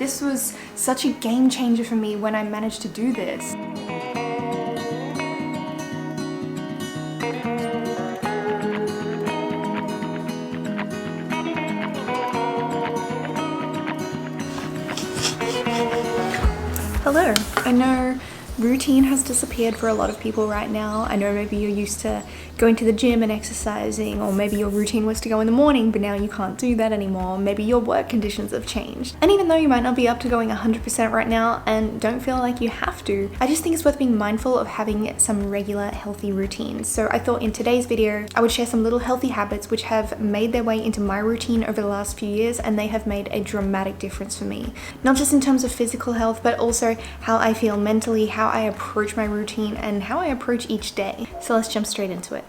This was such a game changer for me when I managed to do this. Hello. I know routine has disappeared for a lot of people right now. I know maybe you're used to going to the gym and exercising, or maybe your routine was to go in the morning, but now you can't do that anymore. Maybe your work conditions have changed. And even though you might not be up to going 100% right now and don't feel like you have to, I just think it's worth being mindful of having some regular healthy routines. So I thought in today's video, I would share some little healthy habits which have made their way into my routine over the last few years, and they have made a dramatic difference for me. Not just in terms of physical health, but also how I feel mentally, how I approach my routine, and how I approach each day. So let's jump straight into it.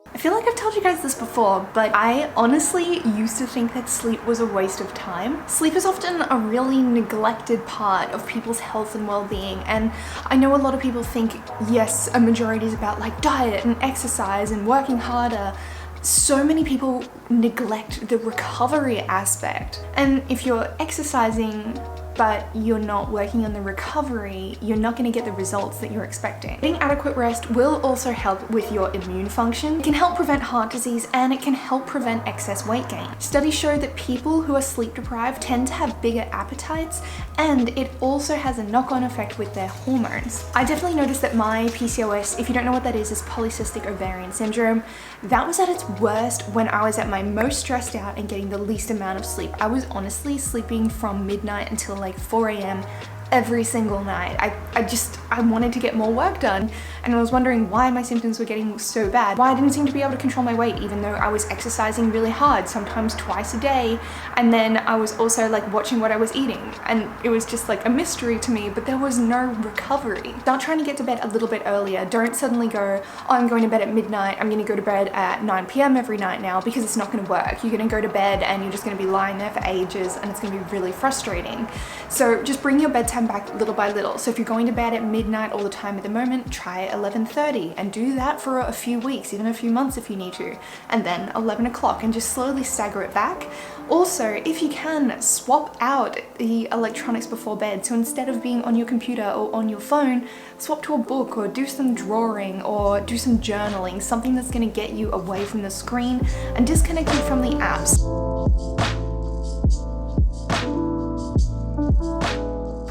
I feel like I've told you guys this before, but I honestly used to think that sleep was a waste of time. Sleep is often a really neglected part of people's health and well-being, and I know a lot of people think, yes, a majority is about like diet and exercise and working harder. So many people neglect the recovery aspect. And if you're exercising but you're not working on the recovery, you're not going to get the results that you're expecting. Getting adequate rest will also help with your immune function. It can help prevent heart disease, and it can help prevent excess weight gain. Studies show that people who are sleep deprived tend to have bigger appetites, and it also has a knock-on effect with their hormones. I definitely noticed that my PCOS, if you don't know what that is polycystic ovarian syndrome, that was at its worst when I was at my most stressed out and getting the least amount of sleep. I was honestly sleeping from midnight until like 4 a.m. every single night. I wanted to get more work done, and I was wondering why my symptoms were getting so bad, why I didn't seem to be able to control my weight even though I was exercising really hard, sometimes twice a day, and then I was also like watching what I was eating, and it was just like a mystery to me, but there was no recovery. Start trying to get to bed a little bit earlier. Don't suddenly go, oh, I'm going to bed at midnight, I'm going to go to bed at 9 p.m. every night now, because it's not going to work. You're going to go to bed and you're just going to be lying there for ages, and it's going to be really frustrating. So just bring your bedtime back little by little. So if you're going to bed at midnight all the time at the moment, try 11:30 and do that for a few weeks, even a few months if you need to, and then 11 o'clock, and just slowly stagger it back. Also, if you can, swap out the electronics before bed. So instead of being on your computer or on your phone, swap to a book or do some drawing or do some journaling, something that's going to get you away from the screen and disconnect you from the apps.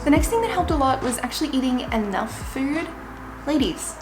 The next thing that helped a lot was actually eating enough food. Ladies,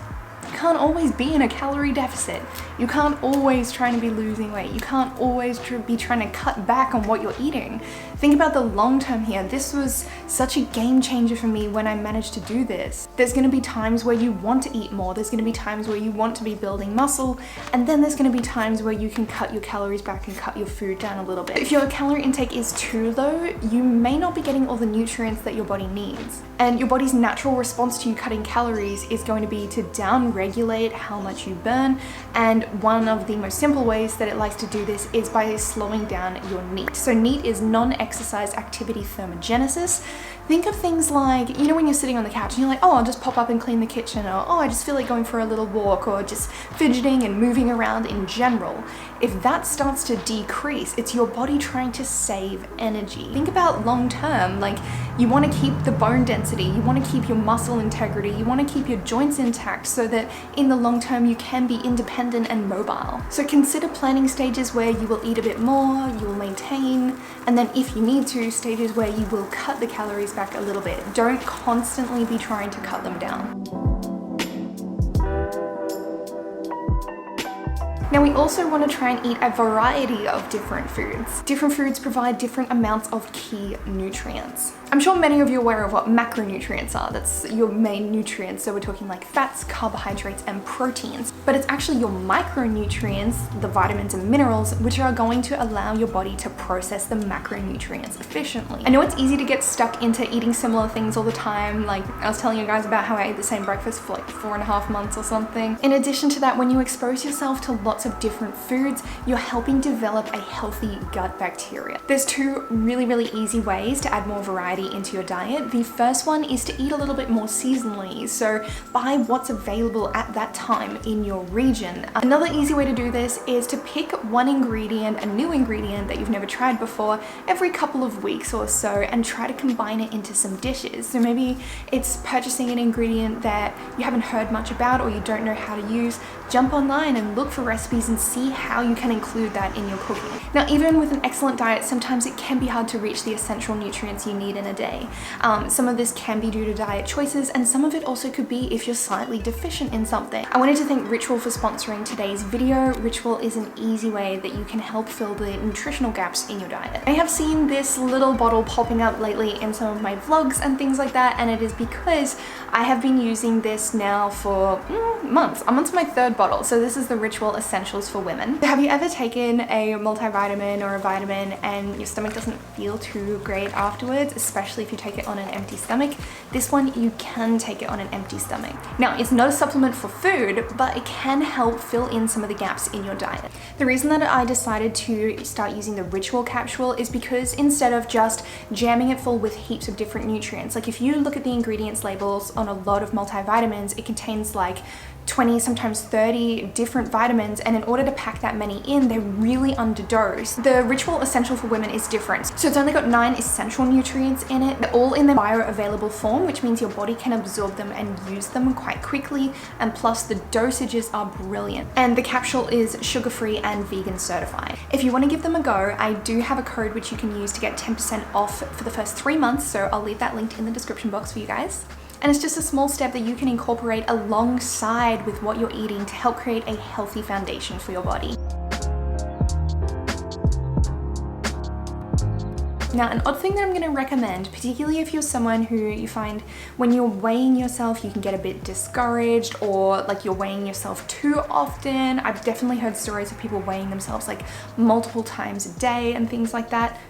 you can't always be in a calorie deficit. You can't always try to be losing weight. You can't always be trying to cut back on what you're eating. Think about the long term here. This was such a game changer for me when I managed to do this. There's going to be times where you want to eat more. There's going to be times where you want to be building muscle. And then there's going to be times where you can cut your calories back and cut your food down a little bit. If your calorie intake is too low, you may not be getting all the nutrients that your body needs. And your body's natural response to you cutting calories is going to be to down-regulate how much you burn. And one of the most simple ways that it likes to do this is by slowing down your NEAT. So NEAT is non-exercise activity thermogenesis. Think of things like, you know, when you're sitting on the couch and you're like, oh, I'll just pop up and clean the kitchen, or oh, I just feel like going for a little walk, or just fidgeting and moving around in general. If that starts to decrease, it's your body trying to save energy. Think about long term, like you want to keep the bone density, you want to keep your muscle integrity, you want to keep your joints intact so that in the long term you can be independent and mobile. So consider planning stages where you will eat a bit more, you will maintain, and then if you need to, stages where you will cut the calories back a little bit. Don't constantly be trying to cut them down. Now we also want to try and eat a variety of different foods. Different foods provide different amounts of key nutrients. I'm sure many of you are aware of what macronutrients are. That's your main nutrients. So we're talking like fats, carbohydrates, and proteins. But it's actually your micronutrients, the vitamins and minerals, which are going to allow your body to process the macronutrients efficiently. I know it's easy to get stuck into eating similar things all the time. Like I was telling you guys about how I ate the same breakfast for like 4.5 months or something. In addition to that, when you expose yourself to lots lots of different foods, you're helping develop a healthy gut bacteria. There's two really easy ways to add more variety into your diet. The first one is to eat a little bit more seasonally, so buy what's available at that time in your region. Another easy way to do this is to pick one ingredient, a new ingredient that you've never tried before, every couple of weeks or so, and try to combine it into some dishes. So maybe it's purchasing an ingredient that you haven't heard much about or you don't know how to use. Jump online and look for recipes and see how you can include that in your cooking. Now, even with an excellent diet, sometimes it can be hard to reach the essential nutrients you need in a day. Some of this can be due to diet choices, and some of it also could be if you're slightly deficient in something. I wanted to thank Ritual for sponsoring today's video. Ritual is an easy way that you can help fill the nutritional gaps in your diet. I have seen this little bottle popping up lately in some of my vlogs and things like that, and it is because I have been using this now for months. I'm onto my third bottle. So this is the Ritual Essentials for Women. Have you ever taken a multivitamin or a vitamin and your stomach doesn't feel too great afterwards, especially if you take it on an empty stomach? This one, you can take it on an empty stomach. Now, it's not a supplement for food, but it can help fill in some of the gaps in your diet. The reason that I decided to start using the Ritual capsule is because instead of just jamming it full with heaps of different nutrients, like if you look at the ingredients labels on a lot of multivitamins, it contains like 20, sometimes 30 different vitamins, and in order to pack that many in, they're really underdosed. The Ritual Essential for Women is different. So it's only got 9 essential nutrients in it. They're all in the bioavailable form, which means your body can absorb them and use them quite quickly, and plus the dosages are brilliant. And the capsule is sugar-free and vegan certified. If you want to give them a go, I do have a code which you can use to get 10% off for the first 3 months, so I'll leave that linked in the description box for you guys. And it's just a small step that you can incorporate alongside with what you're eating to help create a healthy foundation for your body. Now, an odd thing that I'm going to recommend, particularly if you're someone who you find when you're weighing yourself, you can get a bit discouraged, or like you're weighing yourself too often. I've definitely heard stories of people weighing themselves like multiple times a day and things like that.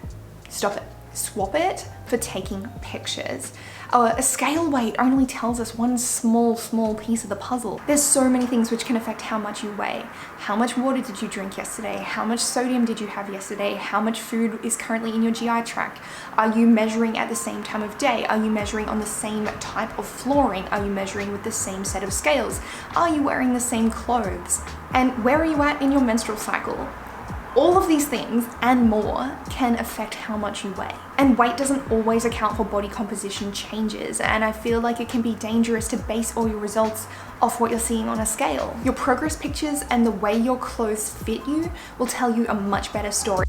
Stop it. Swap it for taking pictures. A scale weight only tells us one small piece of the puzzle. There's so many things which can affect how much you weigh. How much water did you drink yesterday? How much sodium did you have yesterday? How much food is currently in your GI tract? Are you measuring at the same time of day? Are you measuring on the same type of flooring? Are you measuring with the same set of scales? Are you wearing the same clothes? And where are you at in your menstrual cycle? All of these things and more can affect how much you weigh. And weight doesn't always account for body composition changes, and I feel like it can be dangerous to base all your results off what you're seeing on a scale. Your progress pictures and the way your clothes fit you will tell you a much better story.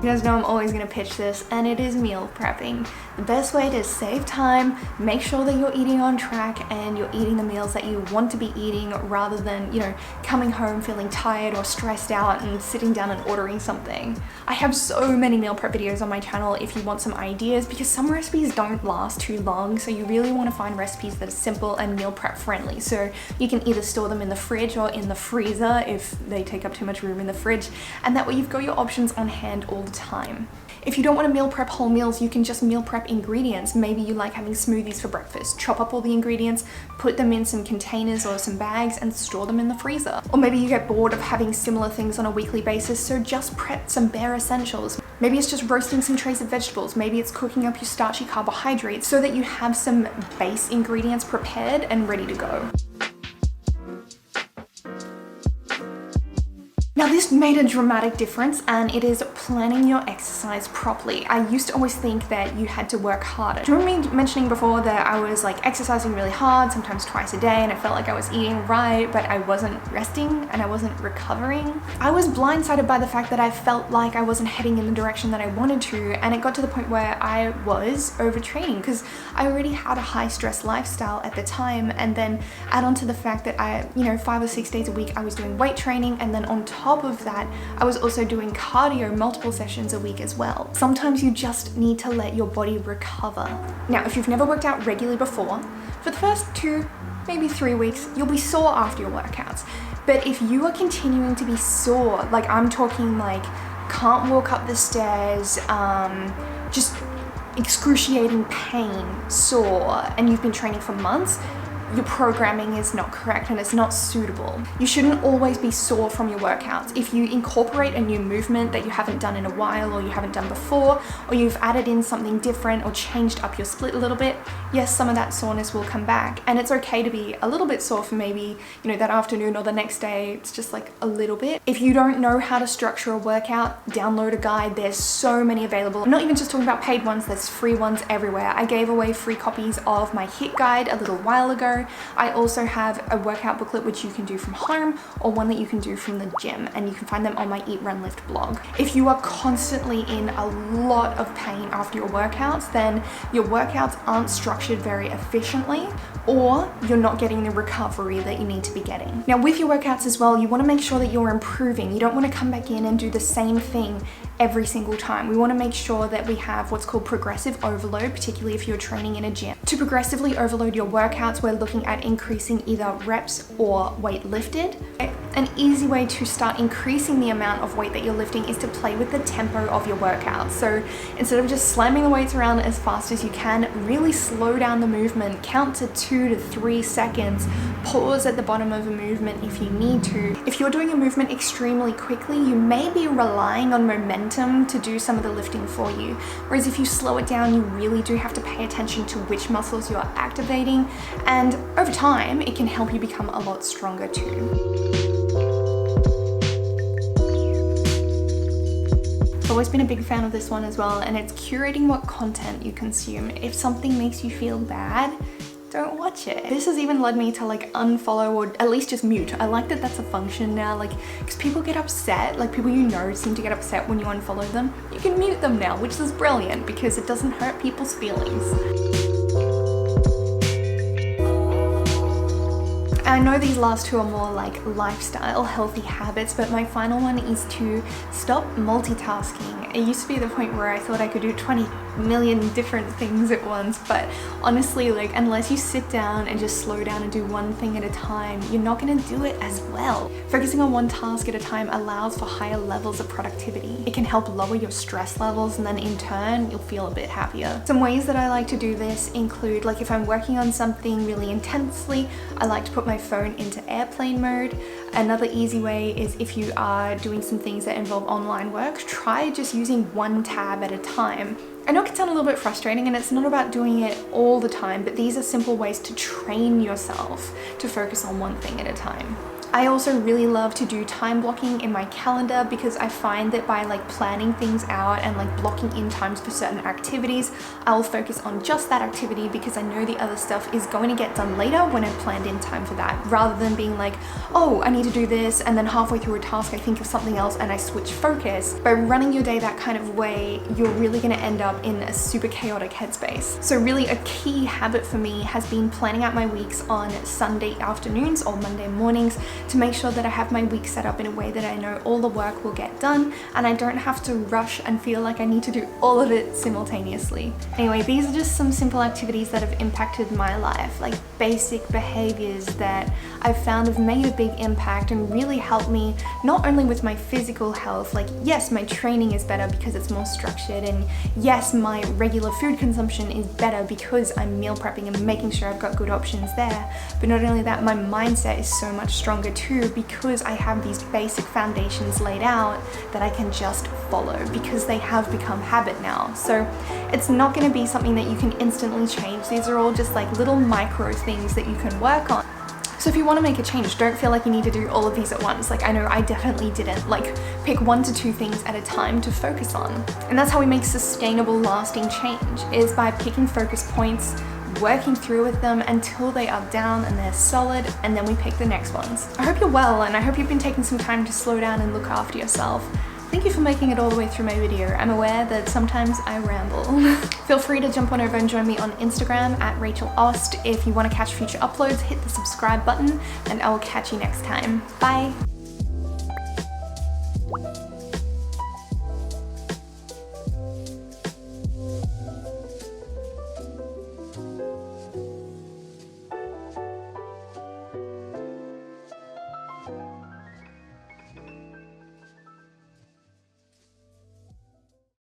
You guys know I'm always going to pitch this, and it is meal prepping. The best way to save time, make sure that you're eating on track and you're eating the meals that you want to be eating, rather than, coming home feeling tired or stressed out and sitting down and ordering something. I have so many meal prep videos on my channel if you want some ideas, because some recipes don't last too long, so you really want to find recipes that are simple and meal prep friendly. So you can either store them in the fridge or in the freezer if they take up too much room in the fridge, and that way you've got your options on hand all the time. If you don't want to meal prep whole meals, you can just meal prep ingredients. Maybe you like having smoothies for breakfast. Chop up all the ingredients, put them in some containers or some bags, and store them in the freezer. Or maybe you get bored of having similar things on a weekly basis, so just prep some bare essentials. Maybe it's just roasting some trays of vegetables. Maybe it's cooking up your starchy carbohydrates so that you have some base ingredients prepared and ready to go. Now, this made a dramatic difference, and it is planning your exercise properly. I used to always think that you had to work harder. Do you remember me mentioning before that I was like exercising really hard, sometimes twice a day, and I felt like I was eating right, but I wasn't resting and I wasn't recovering? I was blindsided by the fact that I felt like I wasn't heading in the direction that I wanted to, and it got to the point where I was overtraining because I already had a high stress lifestyle at the time, and then add on to the fact that 5 or 6 days a week I was doing weight training, and then on top of that, I was also doing cardio multiple sessions a week as well. Sometimes you just need to let your body recover. Now, if you've never worked out regularly before, for the first 2, maybe 3 weeks, you'll be sore after your workouts. But if you are continuing to be sore, like I'm talking like can't walk up the stairs, just excruciating pain, sore, and you've been training for months, your programming is not correct and it's not suitable. You shouldn't always be sore from your workouts. If you incorporate a new movement that you haven't done in a while or you haven't done before, or you've added in something different or changed up your split a little bit, yes, some of that soreness will come back. And it's okay to be a little bit sore for maybe, that afternoon or the next day. It's just like a little bit. If you don't know how to structure a workout, download a guide. There's so many available. I'm not even just talking about paid ones, there's free ones everywhere. I gave away free copies of my HIIT guide a little while ago. I also have a workout booklet which you can do from home or one that you can do from the gym, and you can find them on my Eat, Run, Lift blog. If you are constantly in a lot of pain after your workouts, then your workouts aren't structured very efficiently, or you're not getting the recovery that you need to be getting. Now with your workouts as well, you want to make sure that you're improving. You don't want to come back in and do the same thing every single time. We want to make sure that we have what's called progressive overload, particularly if you're training in a gym. To progressively overload your workouts, we're looking at increasing either reps or weight lifted. An easy way to start increasing the amount of weight that you're lifting is to play with the tempo of your workout. So instead of just slamming the weights around as fast as you can, really slow down the movement, count to 2 to 3 seconds, pause at the bottom of a movement if you need to. If you're doing a movement extremely quickly, you may be relying on momentum to do some of the lifting for you. Whereas if you slow it down, you really do have to pay attention to which muscles you're activating, and over time, it can help you become a lot stronger too. I've always been a big fan of this one as well, and it's curating what content you consume. If something makes you feel bad, don't watch it. This has even led me to unfollow or at least just mute. I like that that's a function now, because people get upset, people seem to get upset when you unfollow them. You can mute them now, which is brilliant because it doesn't hurt people's feelings. I know these last two are more lifestyle, healthy habits, but my final one is to stop multitasking. It used to be the point where I thought I could do 20 million different things at once, but honestly, unless you sit down and just slow down and do one thing at a time, you're not gonna do it as well. Focusing on one task at a time allows for higher levels of productivity. It can help lower your stress levels, and then in turn, you'll feel a bit happier. Some ways that I like to do this include, if I'm working on something really intensely, I like to put my phone into airplane mode. Another easy way is if you are doing some things that involve online work, try just using one tab at a time. I know it can sound a little bit frustrating, and it's not about doing it all the time, but these are simple ways to train yourself to focus on one thing at a time. I also really love to do time blocking in my calendar, because I find that by planning things out and blocking in times for certain activities, I'll focus on just that activity because I know the other stuff is going to get done later when I've planned in time for that, rather than being oh, I need to do this, and then halfway through a task I think of something else and I switch focus. By running your day that kind of way, you're really going to end up in a super chaotic headspace. So really a key habit for me has been planning out my weeks on Sunday afternoons or Monday mornings, to make sure that I have my week set up in a way that I know all the work will get done and I don't have to rush and feel like I need to do all of it simultaneously. Anyway, these are just some simple activities that have impacted my life, basic behaviors that I've found have made a big impact and really helped me not only with my physical health, yes, my training is better because it's more structured, and yes, my regular food consumption is better because I'm meal prepping and making sure I've got good options there, but not only that, my mindset is so much stronger too, because I have these basic foundations laid out that I can just follow because they have become habit now. So it's not going to be something that you can instantly change. These are all just little micro things that you can work on. So if you want to make a change, don't feel like you need to do all of these at once. I know I definitely didn't. Pick 1 to 2 things at a time to focus on. And that's how we make sustainable, lasting change, is by picking focus points, working through with them until they are down and they're solid, and then we pick the next ones. I hope you're well, and I hope you've been taking some time to slow down and look after yourself. Thank you for making it all the way through my video. I'm aware that sometimes I ramble. Feel free to jump on over and join me on Instagram at Rachel Aust. If you want to catch future uploads, hit the subscribe button, and I will catch you next time. Bye!